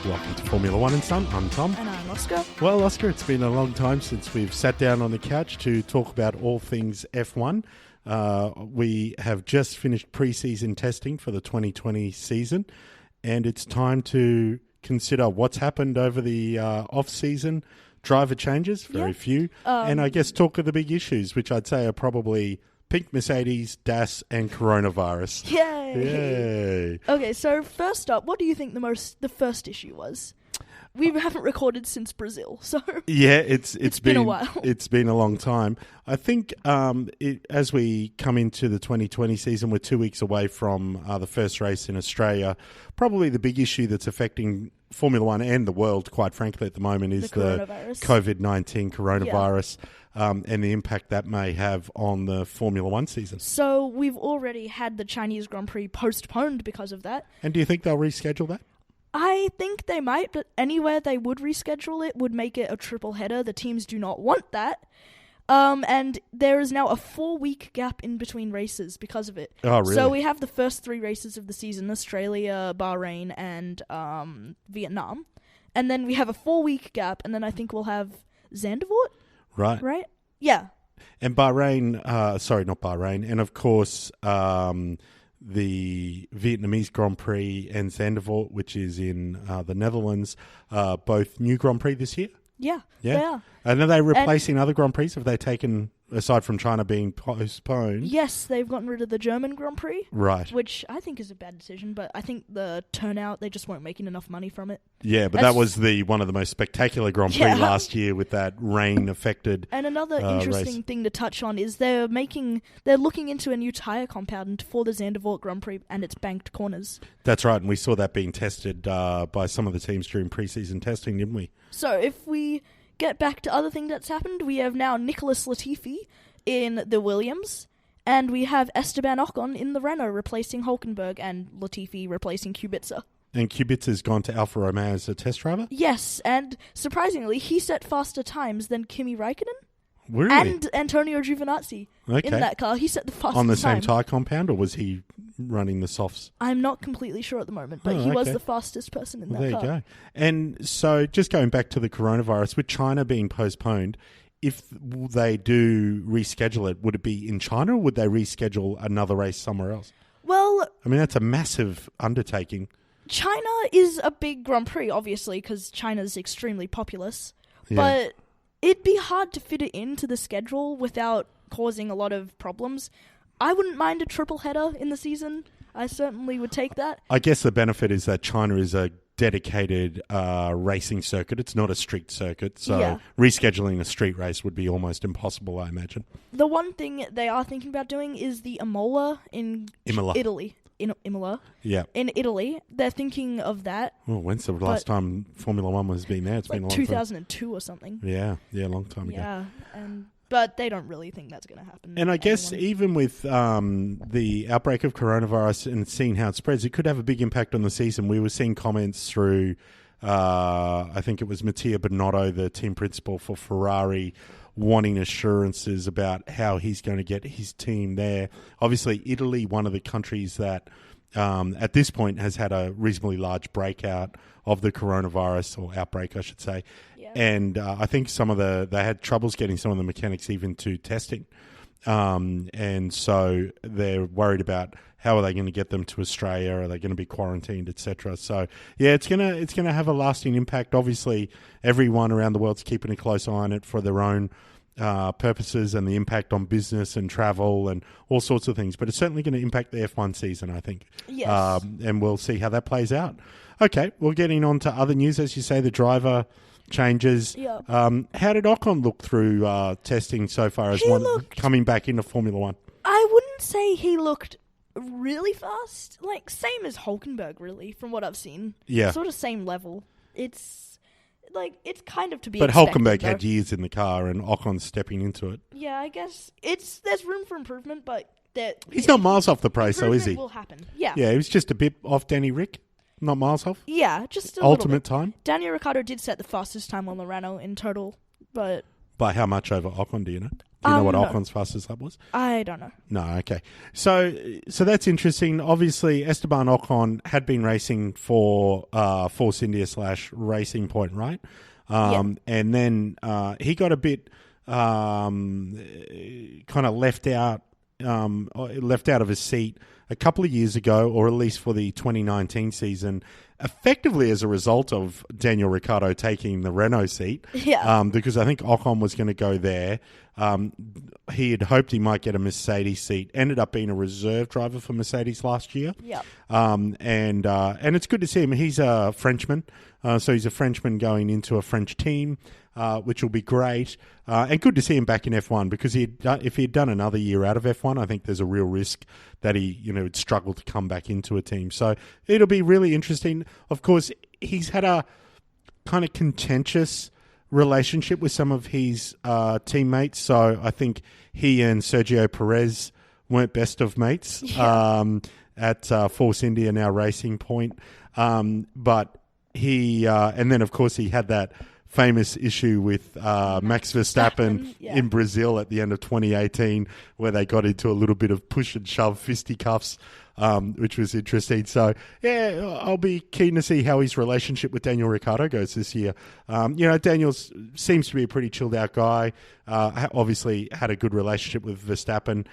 Welcome to Formula One and Son. I'm Tom. And I'm Oscar. Well, Oscar, it's been a long time since we've sat down on the couch to talk about all things F1. We have just finished pre-season testing for the 2020 season, and it's time to consider what's happened over the off-season. Driver changes, very few, and I guess talk of the big issues, which I'd say are probably pink Mercedes, DAS, and coronavirus. Yay! Okay, so first up, what do you think the first issue was? We haven't recorded since Brazil, so yeah, it's been a while. It's been a long time. I think as we come into the 2020 season, we're 2 weeks away from the first race in Australia. Probably the big issue that's affecting Formula One and the world, quite frankly, at the moment is the COVID-19 coronavirus. And the impact that may have on the Formula One season. So we've already had the Chinese Grand Prix postponed because of that. And do you think they'll reschedule that? I think they might, but anywhere they would reschedule it would make it a triple header. The teams do not want that. And there is now a 4-week gap in between races because of it. Oh, really? So we have the first 3 races of the season, Australia, Bahrain, and Vietnam. And then we have a 4-week gap, and then I think we'll have Zandvoort. Right? Yeah. And Bahrain, not Bahrain, and of course the Vietnamese Grand Prix and Zandvoort, which is in the Netherlands, both new Grand Prix this year? Yeah, they are. And are they replacing other Grand Prix? Have they taken, aside from China being postponed? Yes, they've gotten rid of the German Grand Prix. Right. Which I think is a bad decision, but I think the turnout, they just weren't making enough money from it. Yeah, but that was one of the most spectacular Grand Prix last year with that rain-affected And another interesting thing to touch on is they're looking into a new tyre compound for the Zandvoort Grand Prix and its banked corners. That's right, and we saw that being tested by some of the teams during pre-season testing, didn't we? So if we get back to other things that's happened, we have now Nicholas Latifi in the Williams, and we have Esteban Ocon in the Renault replacing Hülkenberg, and Latifi replacing Kubica. And Kubica's gone to Alfa Romeo as a test driver? Yes, and surprisingly, he set faster times than Kimi Räikkönen. Really? And Antonio Giovinazzi in that car. He set the fastest time. On the same tyre compound, or was he running the softs? I'm not completely sure at the moment, but he was the fastest person in that car. There you go. And so just going back to the coronavirus, with China being postponed, if they do reschedule it, would it be in China or would they reschedule another race somewhere else? Well, I mean, that's a massive undertaking. China is a big Grand Prix, obviously, because China's extremely populous. Yeah. But it'd be hard to fit it into the schedule without causing a lot of problems. I wouldn't mind a triple header in the season. I certainly would take that. I guess the benefit is that China is a dedicated racing circuit. It's not a street circuit, so rescheduling a street race would be almost impossible, I imagine. The one thing they are thinking about doing is the Imola in Italy. In Imola. Yeah. In Italy. They're thinking of that. Well, when's the last time Formula One has been there? It's been a long 2002 or something. Yeah, a long time ago. Yeah, but they don't really think that's going to happen. And I guess even with the outbreak of coronavirus and seeing how it spreads, it could have a big impact on the season. We were seeing comments through, I think it was Mattia Binotto, the team principal for Ferrari, wanting assurances about how he's going to get his team there. Obviously, Italy, one of the countries that at this point has had a reasonably large breakout of the coronavirus, or outbreak, I should say. Yeah. And I think they had troubles getting some of the mechanics even to testing. And so they're worried about how are they going to get them to Australia? Are they going to be quarantined, etc.? So yeah, it's gonna have a lasting impact. Obviously, everyone around the world's keeping a close eye on it for their own purposes and the impact on business and travel and all sorts of things. But it's certainly going to impact the F1 season, I think. Yes. And we'll see how that plays out. Okay, well, getting on to other news, as you say, the driver changes. Yeah. How did Ocon look through testing so far as coming back into Formula One? I wouldn't say he looked really fast. Like, same as Hülkenberg, really, from what I've seen. Yeah. Sort of same level. It's kind of to be But expected, Hülkenberg though. had years in the car and Ocon's stepping into it. Yeah, I guess there's room for improvement, but he's not miles off the pace, though, is he? Will happen. Yeah. Yeah, he was just a bit off Danny Rick. Not miles off? Yeah, just a ultimate little bit. time? Daniel Ricciardo did set the fastest time on the Renault in total, but By how much over Ocon, do you know? Do you know what No. Ocon's fastest lap was? I don't know. No, okay. So that's interesting. Obviously, Esteban Ocon had been racing for Force India / Racing Point, right? And then he got a bit kind of left out of his seat a couple of years ago, or at least for the 2019 season, effectively as a result of Daniel Ricciardo taking the Renault seat. Yeah. Because I think Ocon was going to go there. He had hoped he might get a Mercedes seat. Ended up being a reserve driver for Mercedes last year. Yeah. And it's good to see him. He's a Frenchman, so he's a Frenchman going into a French team, which will be great. And good to see him back in F1 because if he had done another year out of F1, I think there's a real risk that he would struggle to come back into a team. So it'll be really interesting. Of course, he's had a kind of contentious relationship with some of his teammates. So I think he and Sergio Perez weren't best of mates at Force India, now Racing Point. But he, and then of course he had that famous issue with Max Verstappen in Brazil at the end of 2018, where they got into a little bit of push and shove fisticuffs, which was interesting. So, yeah, I'll be keen to see how his relationship with Daniel Ricciardo goes this year. Daniel seems to be a pretty chilled out guy. Obviously had a good relationship with Verstappen,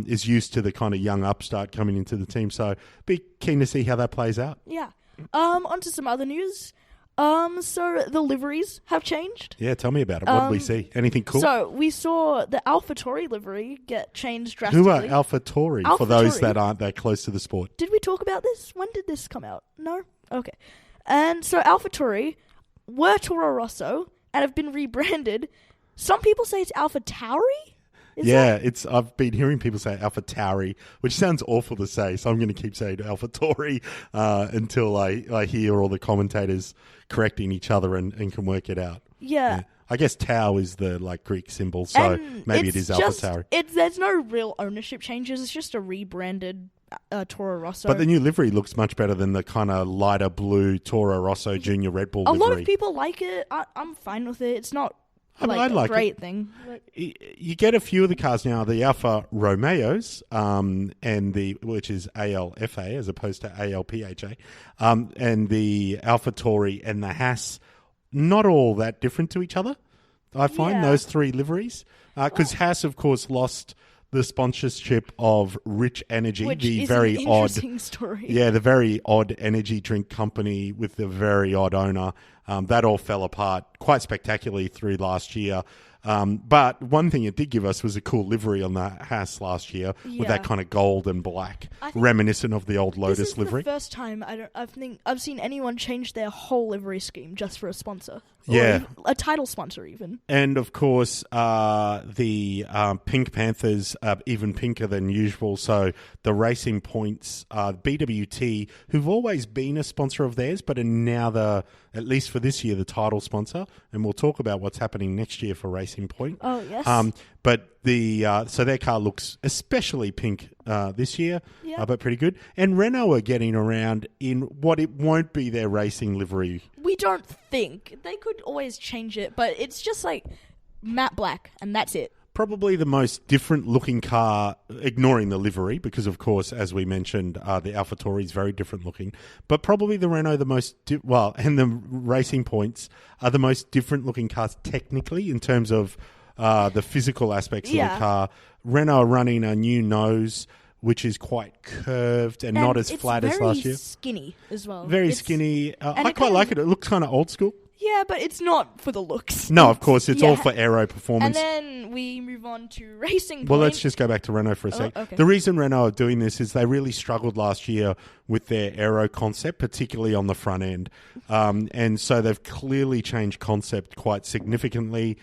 is used to the kind of young upstart coming into the team. So, be keen to see how that plays out. Yeah. On to some other news. So the liveries have changed. Yeah, tell me about it. What did we see? Anything cool? So we saw the AlphaTauri livery get changed drastically. Who are AlphaTauri, for those that aren't that close to the sport? Did we talk about this? When did this come out? No? Okay. And so AlphaTauri were Toro Rosso and have been rebranded. Some people say it's AlphaTauri? I've been hearing people say AlphaTauri, which sounds awful to say, so I'm going to keep saying AlphaTauri until I hear all the commentators correcting each other and can work it out. Yeah. I guess Tau is the Greek symbol, so and maybe it is AlphaTauri. There's no real ownership changes. It's just a rebranded Toro Rosso. But the new livery looks much better than the kind of lighter blue Toro Rosso Junior Red Bull livery. A lot of people like it. I'm fine with it. It's not I like a great it. thing. You get a few of the cars now, the Alfa Romeos, which is ALFA as opposed to ALPHA, and the AlphaTauri and the Haas, not all that different to each other, I find, those three liveries. Because Haas, of course, lost the sponsorship of Rich Energy, Which the is very an odd interesting story. Yeah, the very odd energy drink company with the very odd owner. That all fell apart quite spectacularly through last year. But one thing it did give us was a cool livery on the Haas last year with that kind of gold and black, reminiscent of the old Lotus livery. This is the first time I've seen anyone change their whole livery scheme just for a sponsor. Yeah. Or a title sponsor even. And of course, the Pink Panthers are even pinker than usual. So the Racing Points, BWT, who've always been a sponsor of theirs, but are now at least for this year, the title sponsor. And we'll talk about what's happening next year for Racing Point. Oh, yes. But so their car looks especially pink this year, but pretty good. And Renault are getting around in what it won't be their racing livery. We don't think. They could always change it, but it's just like matte black, and that's it. Probably the most different looking car, ignoring the livery, because of course, as we mentioned, the AlphaTauri is very different looking. But probably the Renault, and the Racing Points are the most different looking cars technically in terms of the physical aspects of the car. Renault are running a new nose, which is quite curved and not as flat as last year. Very skinny as well. Very skinny. I quite like it. It looks kind of old school. Yeah, but it's not for the looks. No, of course. It's all for aero performance. And then we move on to Racing Point. Well, let's just go back to Renault for a sec. Okay. The reason Renault are doing this is they really struggled last year with their aero concept, particularly on the front end. And so they've clearly changed concept quite significantly.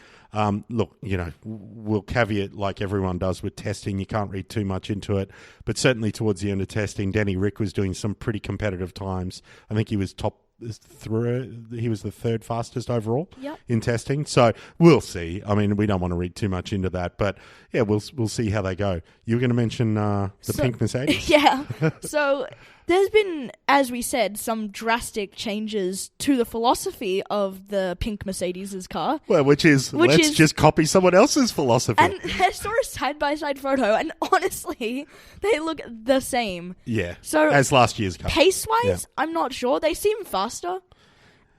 Look, we'll caveat like everyone does with testing. You can't read too much into it. But certainly towards the end of testing, Danny Rick was doing some pretty competitive times. I think he was he was the third fastest overall in testing. So we'll see. I mean, we don't want to read too much into that, but yeah, we'll see how they go. You were going to mention the pink Mercedes? Yeah. So There's been, as we said, some drastic changes to the philosophy of the pink Mercedes' car. Well, which is just copy someone else's philosophy. And I saw a side-by-side photo, and honestly, they look the same. Yeah, so as last year's car. Pace-wise, I'm not sure. They seem faster.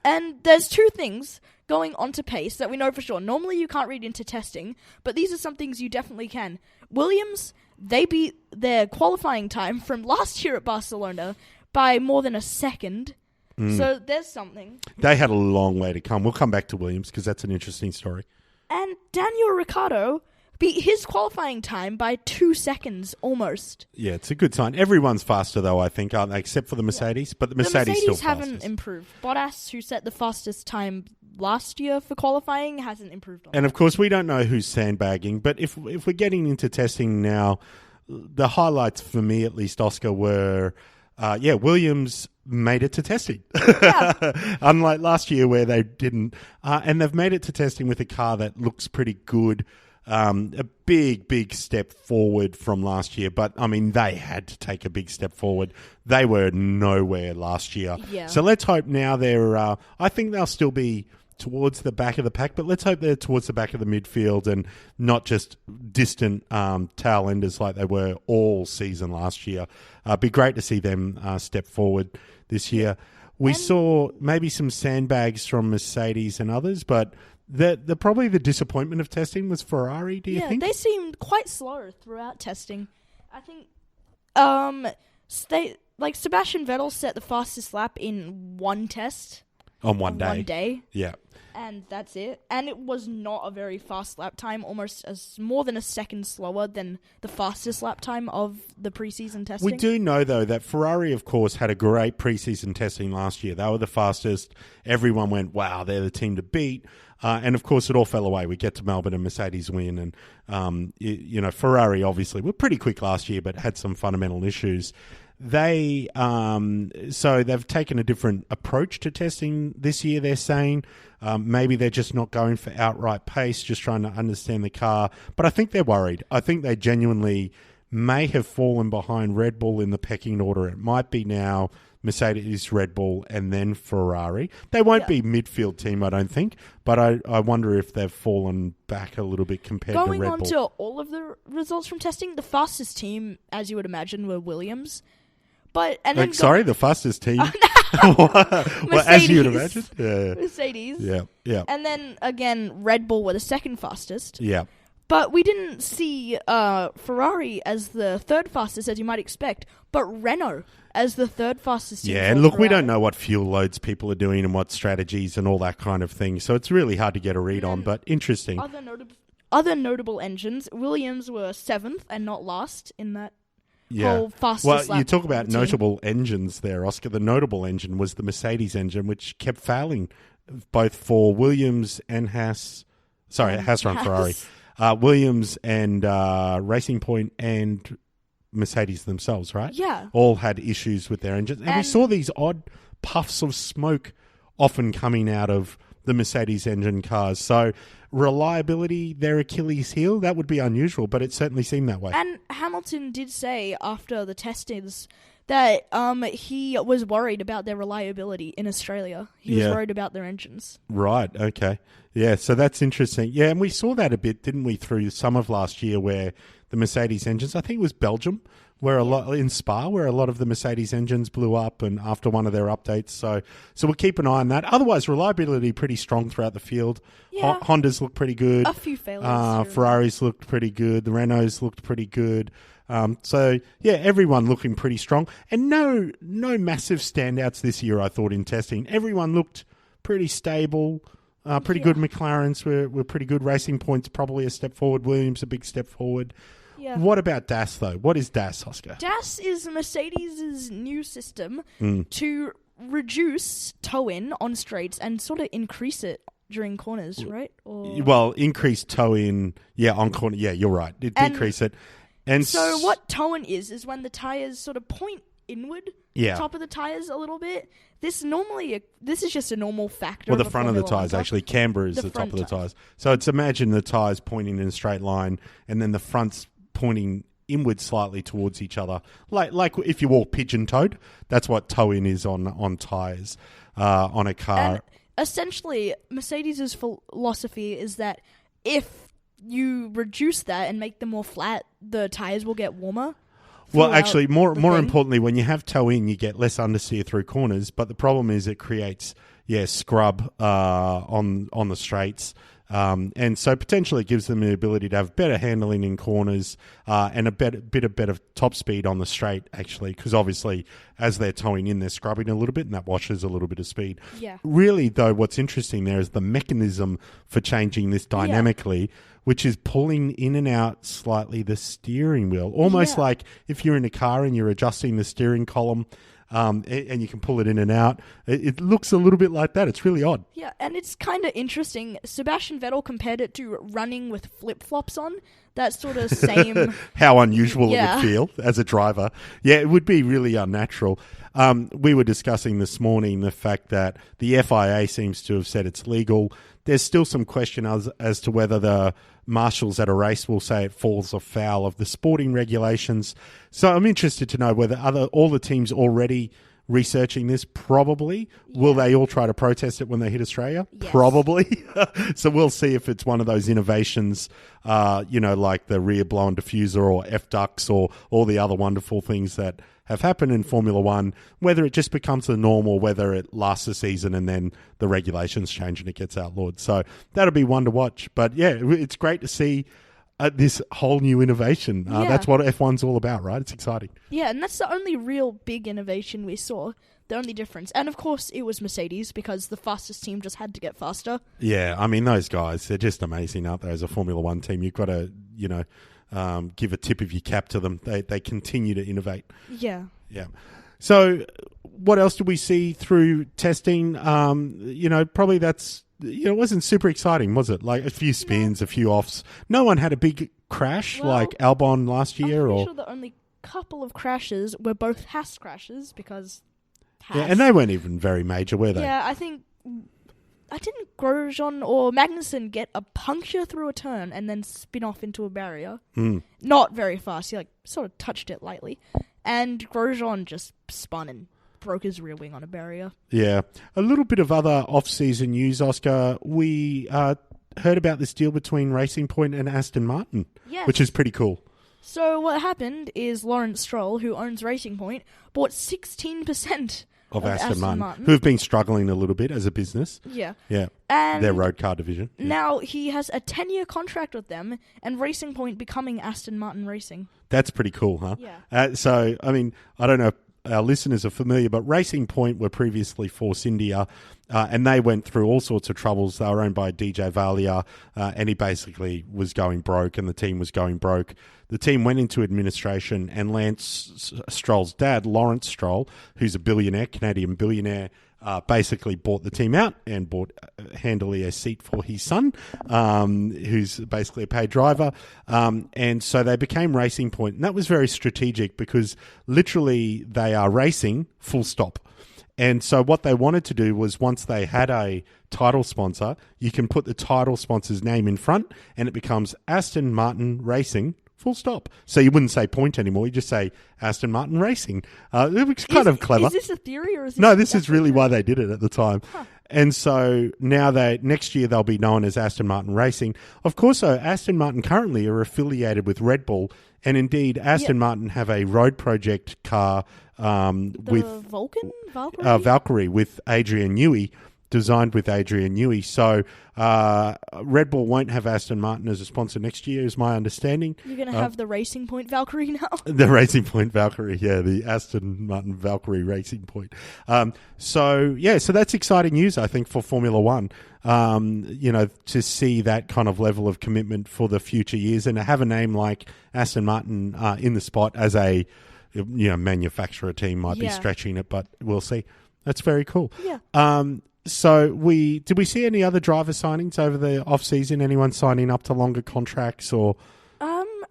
And there's two things going onto pace that we know for sure. Normally, you can't read into testing, but these are some things you definitely can. Williams, they beat their qualifying time from last year at Barcelona by more than a second. So there's something. They had a long way to come. We'll come back to Williams because that's an interesting story. And Daniel Ricciardo beat his qualifying time by 2 seconds almost. Yeah, it's a good sign. Everyone's faster though, I think, aren't they? Except for the Mercedes, but the Mercedes still haven't fastest. improved. Bottas, who set the fastest time last year for qualifying, hasn't improved on And that. of course, we don't know who's sandbagging, but if we're getting into testing now, the highlights for me at least, Oscar, were Williams made it to testing. Yeah. Unlike last year where they didn't. And they've made it to testing with a car that looks pretty good. A big step forward from last year. But, I mean, they had to take a big step forward. They were nowhere last year. Yeah. So let's hope now they're... I think they'll still be towards the back of the pack, but let's hope they're towards the back of the midfield and not just distant tail enders like they were all season last year. It'd be great to see them step forward this year. We saw maybe some sandbags from Mercedes and others, but probably the disappointment of testing was Ferrari, do you think? Yeah, they seemed quite slow throughout testing. I think Sebastian Vettel set the fastest lap in one test. On one day. One day. Yeah. And that's it. And it was not a very fast lap time, almost more than a second slower than the fastest lap time of the preseason testing. We do know, though, that Ferrari, of course, had a great preseason testing last year. They were the fastest. Everyone went, wow, they're the team to beat. And, of course, it all fell away. We get to Melbourne and Mercedes win. And, Ferrari, obviously, were pretty quick last year, but had some fundamental issues. They've taken a different approach to testing this year, they're saying. Maybe they're just not going for outright pace, just trying to understand the car. But I think they're worried. I think they genuinely may have fallen behind Red Bull in the pecking order. It might be now Mercedes, Red Bull, and then Ferrari. They won't be midfield team, I don't think. But I wonder if they've fallen back a little bit compared to Red Bull. Going on to all of the results from testing, the fastest team, as you would imagine, were Williams. The fastest team. Well, as you would imagine. Yeah. Mercedes. Yeah. And then, again, Red Bull were the second fastest. Yeah. But we didn't see Ferrari as the third fastest, as you might expect, but Renault as the third fastest team. Yeah, and look, we don't know what fuel loads people are doing and what strategies and all that kind of thing, so it's really hard to get a read on, but interesting. Other notable engines, Williams were 7th and not last in that whole fastest lap. Well, you talk about notable engines there, Oscar. The notable engine was the Mercedes engine, which kept failing both for Williams and Haas. Sorry, Haas run Ferrari. Williams and Racing Point and Mercedes themselves, right? Yeah. All had issues with their engines. And we saw these odd puffs of smoke often coming out of the Mercedes engine cars. So reliability, their Achilles heel, that would be unusual, but it certainly seemed that way. And Hamilton did say after the testings that he was worried about their reliability in Australia. He was worried about their engines. Right, okay. Yeah, so that's interesting. Yeah, and we saw that a bit, didn't we, through some of last year where the Mercedes engines, I think it was Belgium, where in Spa, where a lot of the Mercedes engines blew up and after one of their updates. So we'll keep an eye on that. Otherwise, reliability pretty strong throughout the field. Yeah. Hondas looked pretty good. A few failures. Ferraris looked pretty good. The Renaults looked pretty good. Everyone looking pretty strong. And no massive standouts this year, I thought, in testing. Everyone looked pretty stable. Pretty good. McLarens were pretty good. Racing Point's probably a step forward. Williams a big step forward. Yeah. What about DAS, though? What is DAS, Oscar? DAS is Mercedes' new system to reduce toe-in on straights and sort of increase it during corners, right? Well, increase toe-in, on corner. Yeah, you're right. Decrease it. And so what toe-in is when the tyres sort of point inward, top of the tyres a little bit. This is just a normal factor. Well, the front of the tyres, actually. Camber is the top of the tyres. So it's imagine the tyres pointing in a straight line and then the front's pointing inward slightly towards each other, like if you walk pigeon-toed. That's what toe-in is on tyres on a car. And essentially, Mercedes' philosophy is that if you reduce that and make them more flat, the tyres will get warmer. Well, actually, more thing. importantly, when you have toe-in, you get less understeer through corners. But the problem is it creates scrub on the straights. And so potentially it gives them the ability to have better handling in corners and a bit of better top speed on the straight, actually, because obviously as they're towing in, they're scrubbing a little bit and that washes a little bit of speed. Yeah. Really, though, what's interesting there is the mechanism for changing this dynamically, which is pulling in and out slightly the steering wheel, almost like if you're in a car and you're adjusting the steering column. And you can pull it in and out. It looks a little bit like that. It's really odd. Yeah, and it's kind of interesting. Sebastian Vettel compared it to running with flip-flops on. That sort of same... How unusual it would feel as a driver. Yeah, it would be really unnatural. We were discussing this morning the fact that the FIA seems to have said it's legal. There's still some question as to whether the marshals at a race will say it falls afoul of the sporting regulations. So I'm interested to know whether all the teams already researching this, probably. Yeah. Will they all try to protest it when they hit Australia? Yes. Probably. So we'll see if it's one of those innovations, like the rear blown diffuser or F-ducts or all the other wonderful things that have happened in Formula One, whether it just becomes the norm or whether it lasts a season and then the regulations change and it gets outlawed. So that'll be one to watch. But yeah, it's great to see this whole new innovation. That's what F1's all about, right? It's exciting. Yeah, and that's the only real big innovation we saw. The only difference. And of course, it was Mercedes because the fastest team just had to get faster. Yeah, I mean, those guys, they're just amazing, aren't they, as a Formula One team? You've got to, give a tip of your cap to them. They continue to innovate. Yeah. Yeah. So what else did we see through testing? Probably that's, it wasn't super exciting, was it? Like a few spins, a few offs. No one had a big crash like Albon last year. I'm pretty sure the only couple of crashes were both Haas crashes because Haas. Yeah, and they weren't even very major, were they? Yeah, I think... didn't Grosjean or Magnussen get a puncture through a turn and then spin off into a barrier? Not very fast. He sort of touched it lightly. And Grosjean just spun and broke his rear wing on a barrier. Yeah. A little bit of other off-season news, Oscar. We heard about this deal between Racing Point and Aston Martin, which is pretty cool. So what happened is Lawrence Stroll, who owns Racing Point, bought 16% of Aston Martin, who have been struggling a little bit as a business. Yeah. Yeah. And their road car division. Yeah. Now he has a 10-year contract with them and Racing Point becoming Aston Martin Racing. That's pretty cool, huh? Yeah. So, I mean, I don't know if our listeners are familiar, but Racing Point were previously Force India, and they went through all sorts of troubles. They were owned by DJ Valia, and he basically was going broke, and the team was going broke. The team went into administration, and Lance Stroll's dad, Lawrence Stroll, who's a billionaire, Canadian billionaire, basically bought the team out and bought handily a seat for his son, who's basically a paid driver. And so they became Racing Point. And that was very strategic because literally they are racing full stop. And so what they wanted to do was once they had a title sponsor, you can put the title sponsor's name in front and it becomes Aston Martin Racing full stop. So you wouldn't say Point anymore. You just say Aston Martin Racing. It was kind of clever. Is this a theory or is this... No, this is really why they did it at the time. Huh. And so now next year they'll be known as Aston Martin Racing. Of course, though, Aston Martin currently are affiliated with Red Bull. And indeed, Aston Martin have a road project car with Valkyrie with Adrian Newey. Designed with Adrian Newey. So Red Bull won't have Aston Martin as a sponsor next year, is my understanding. You're going to have the Racing Point Valkyrie now? The Racing Point Valkyrie, yeah, the Aston Martin Valkyrie Racing Point. So that's exciting news, I think, for Formula One, to see that kind of level of commitment for the future years and to have a name like Aston Martin in the spot as a manufacturer team might be stretching it, but we'll see. That's very cool. Yeah. So did we see any other driver signings over the off season? Anyone signing up to longer contracts or?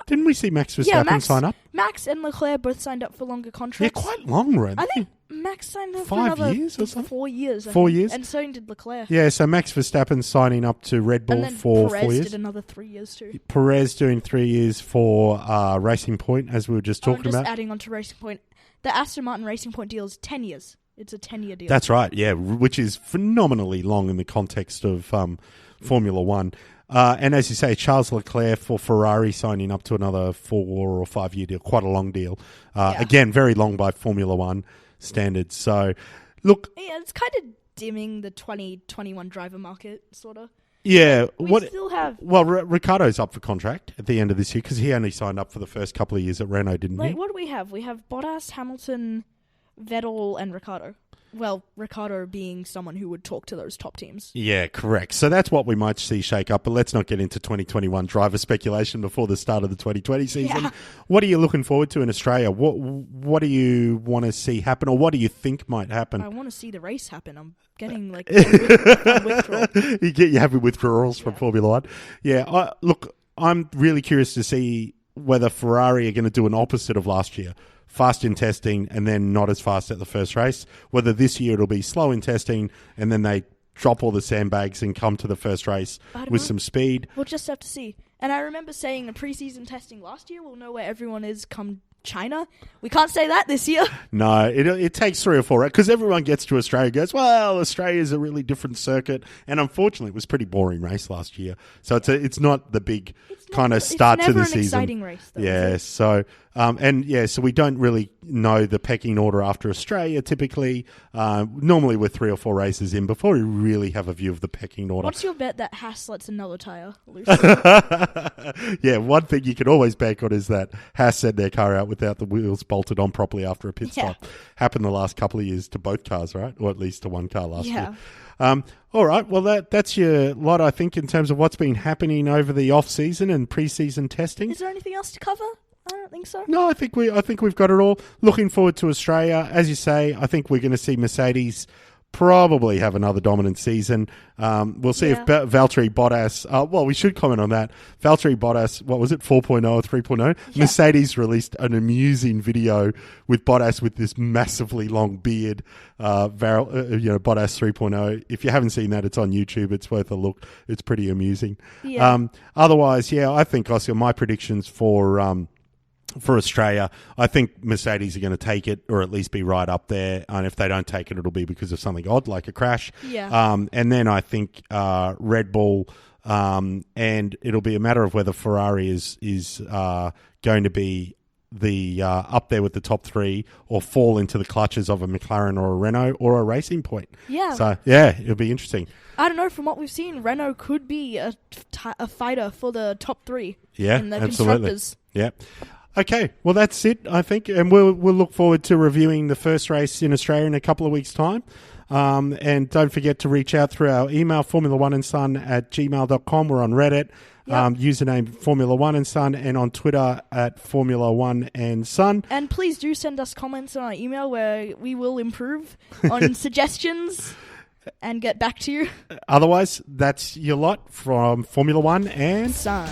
Didn't we see Max Verstappen sign up? Max and Leclerc both signed up for longer Yeah, contracts. quite long, right? I think Max signed up for 5 another years or something? 4 years. I 4 think. years? And so did Leclerc. Yeah, so Max Verstappen signing up to Red Bull And then for Perez 4 years. did another 3 years too. Perez doing 3 years for Racing Point, as we were just talking just about. adding on to Racing Point. The Aston Martin Racing Point deal is 10 years. It's a 10-year deal. That's right, yeah, which is phenomenally long in the context of Formula One. And as you say, Charles Leclerc for Ferrari signing up to another 4 or 5 year deal, quite a long deal. Again, very long by Formula One standards. So, look. Yeah, it's kind of dimming the 2021 driver market, sort of. Yeah. We still have... Well, Ricciardo's up for contract at the end of this year because he only signed up for the first couple of years at Renault, didn't he? What do we have? We have Bottas, Hamilton, Vettel, and Ricciardo. Well, Ricciardo being someone who would talk to those top teams. Yeah, correct. So that's what we might see shake up, but let's not get into 2021 driver speculation before the start of the 2020 season. Yeah. What are you looking forward to in Australia? What do you want to see happen, or what do you think might happen? I want to see the race happen. I'm getting like withdrawal. You having withdrawals from Formula One? Yeah, look, I'm really curious to see whether Ferrari are going to do an opposite of last year. Fast in testing and then not as fast at the first race. Whether this year it'll be slow in testing and then they drop all the sandbags and come to the first race with some speed. We'll just have to see. And I remember saying the preseason testing last year, we'll know where everyone is come China. We can't say that this year. No, it takes 3 or 4 because everyone gets to Australia and goes, well, Australia's a really different circuit. And unfortunately, it was a pretty boring race last year. So it's not the big kind of start to the season. It's never an exciting race, though. Yeah, so we don't really know the pecking order after Australia typically. Normally we're 3 or 4 races in before we really have a view of the pecking order. What's your bet that Haas lets another tyre loose? Yeah, one thing you can always bank on is that Haas sent their car out without the wheels bolted on properly after a pit stop. Happened the last couple of years to both cars, right? Or at least to one car last year. All right, well, that's your lot, I think, in terms of what's been happening over the off-season and pre-season testing. Is there anything else to cover? I don't think so. No, I think we've got it all. Looking forward to Australia. As you say, I think we're going to see Mercedes probably have another dominant season. We'll see if Valtteri Bottas... well, we should comment on that. Valtteri Bottas, what was it, 4.0 or 3.0? Yeah. Mercedes released an amusing video with Bottas with this massively long beard. Bottas 3.0. If you haven't seen that, it's on YouTube. It's worth a look. It's pretty amusing. Yeah. Otherwise, I think, Oscar, my predictions for Australia, I think Mercedes are going to take it or at least be right up there. And if they don't take it, it'll be because of something odd like a crash. Yeah. And then I think Red Bull, and it'll be a matter of whether Ferrari is going to be the up there with the top 3 or fall into the clutches of a McLaren or a Renault or a Racing Point. Yeah. So, it'll be interesting. I don't know. From what we've seen, Renault could be a fighter for the top 3. Yeah, in the absolutely. Constructors. Yeah. Okay, well, that's it, I think. And we'll look forward to reviewing the first race in Australia in a couple of weeks' time. And don't forget to reach out through our email, formula1andson@gmail.com. We're on Reddit. Yep. Username Formula One and Son, and on Twitter at Formula One and Son. And please do send us comments on our email where we will improve on suggestions and get back to you. Otherwise, that's your lot from Formula One and Son.